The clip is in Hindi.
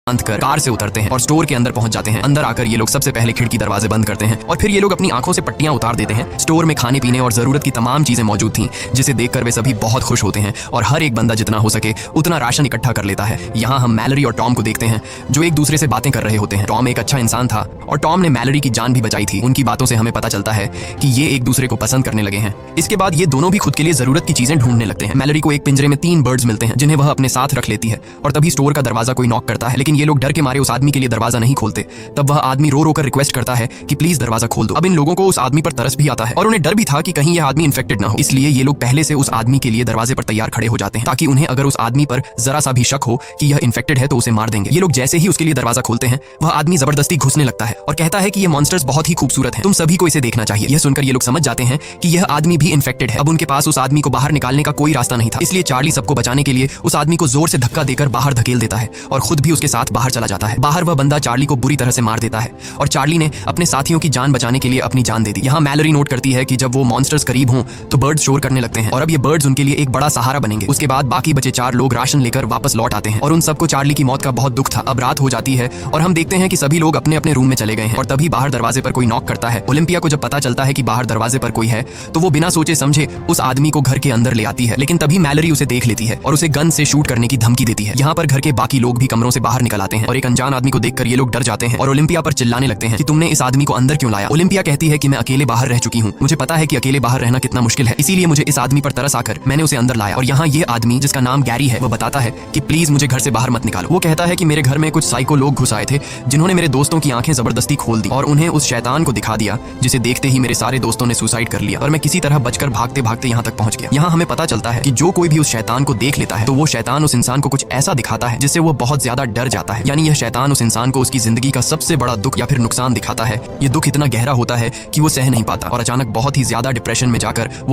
अंत कर कार से उतरते हैं और स्टोर के अंदर पहुंच जाते हैं। अंदर आकर ये लोग सबसे पहले खिड़की दरवाजे बंद करते हैं और फिर ये लोग अपनी आंखों से पट्टियां उतार देते हैं। स्टोर में खाने पीने और जरूरत की तमाम चीजें मौजूद थीं, जिसे देखकर वे सभी बहुत खुश होते हैं और हर एक बंदा जितना हो सके उतना राशन इकट्ठा कर लेता है। यहाँ हम मैलरी और टॉम को देखते हैं जो एक दूसरे से बातें कर रहे होते हैं। टॉम एक अच्छा इंसान था और टॉम ने मैलरी की जान भी बचाई थी। उनकी बातों से हमें पता चलता है कि ये एक दूसरे को पसंद करने लगे हैं। इसके बाद ये दोनों भी खुद के लिए जरूरत की चीजें ढूंढने लगते हैं। मैलरी को एक पिंजरे में 3 बर्ड्स मिलते हैं जिन्हें वह अपने साथ रख लेती है और तभी स्टोर का दरवाजा कोई नॉक करता है, लेकिन ये लोग डर के मारे उस आदमी के लिए दरवाजा नहीं खोलते। तब वह आदमी रो रो कर रिक्वेस्ट करता है कि प्लीज दरवाजा खोल दो। अब इन लोगों को उस आदमी पर तरस भी आता है और उन्हें डर भी था कि कहीं यह आदमी इन्फेक्टेड ना हो, इसलिए ये लोग पहले से उस आदमी के लिए दरवाजे पर तैयार खड़े हो जाते हैं ताकि उन्हें अगर उस आदमी पर जरा सा भी शक हो कि यह इन्फेक्टेड है तो उसे मार देंगे। ये लोग जैसे ही उसके लिए दरवाजा खोलते हैं वह आदमी जबरदस्ती घुसने लगता है और कहता है कि ये मॉन्स्टर्स बहुत ही खूबसूरत हैं, तुम सभी को इसे देखना चाहिए। यह सुनकर ये लोग समझ जाते हैं कि यह आदमी भी इन्फेक्टेड है। अब उनके पास उस आदमी को बाहर निकालने का कोई रास्ता नहीं था, इसलिए चार्ली सबको बचाने के लिए उस आदमी को जोर से धक्का देकर बाहर धकेल देता है और खुद भी उसके साथ बाहर चला जाता है। बाहर वह बंदा चार्ली को बुरी तरह से मार देता है और चार्ली ने अपने साथियों की जान बचाने के लिए अपनी जान दे दी। यहाँ मैलरी नोट करती है कि जब वो मॉन्स्टर्स करीब हों तो बर्ड्स शोर करने लगते हैं और अब ये बर्ड्स उनके लिए एक बड़ा सहारा बनेंगे। उसके बाद बाकी बचे 4 लोग राशन लेकर वापस लौट आते हैं और उन सबको चार्ली की मौत का बहुत दुख था। अब रात हो जाती है और हम देखते हैं कि सभी लोग अपने अपने रूम में चले गए हैं और तभी बाहर दरवाजे पर कोई नॉक करता है। ओलिम्पिया को जब पता चलता है कि बाहर दरवाजे पर कोई है तो वो बिना सोचे समझे उस आदमी को घर के अंदर ले आती है, लेकिन तभी मैलरी उसे देख लेती है और उसे गन से शूट करने की धमकी देती है। यहाँ पर घर के बाकी लोग भी कमरों से बाहर निकल आते हैं और एक अनजान आदमी को देखकर ये लोग डर जाते हैं और ओलिम्पिया पर चिल्लाने लगते हैं कि तुमने इस आदमी को अंदर क्यों लाया। ओलिम्पिया कहती है कि मैं अकेले बाहर रह चुकी हूँ, मुझे पता है कि अकेले बाहर रहना कितना मुश्किल है, इसीलिए मुझे इस आदमी पर तरस आकर मैंने उसे अंदर लाया। और यहाँ ये आदमी जिसका नाम गैरी है वह बताता है कि प्लीज मुझे घर से बाहर मत निकालो। वो कहता है कि मेरे घर में कुछ साइको लोग घुस आए थे जिन्होंने मेरे दोस्तों की आंखें जबरदस्ती खोल दी और उन्हें उस शैतान को दिखा दिया जिसे देखते ही मेरे सारे दोस्तों ने सुसाइड कर लिया और मैं किसी तरह बचकर भागते भागते यहाँ तक पहुंच गया। यहाँ हमें पता चलता है कि जो कोई भी उस शैतान को देख लेता है तो वो शैतान उस इंसान को कुछ ऐसा दिखाता है जिससे वो बहुत ज्यादा डर जाता है। यानी यह शैतान उस इंसान को उसकी जिंदगी का सबसे बड़ा दुख या फिर नुकसान दिखाता है। ये दुख इतना गहरा होता है कि वो सह नहीं पाता और अचानक बहुत ही ज्यादा डिप्रेशन में जाकर वो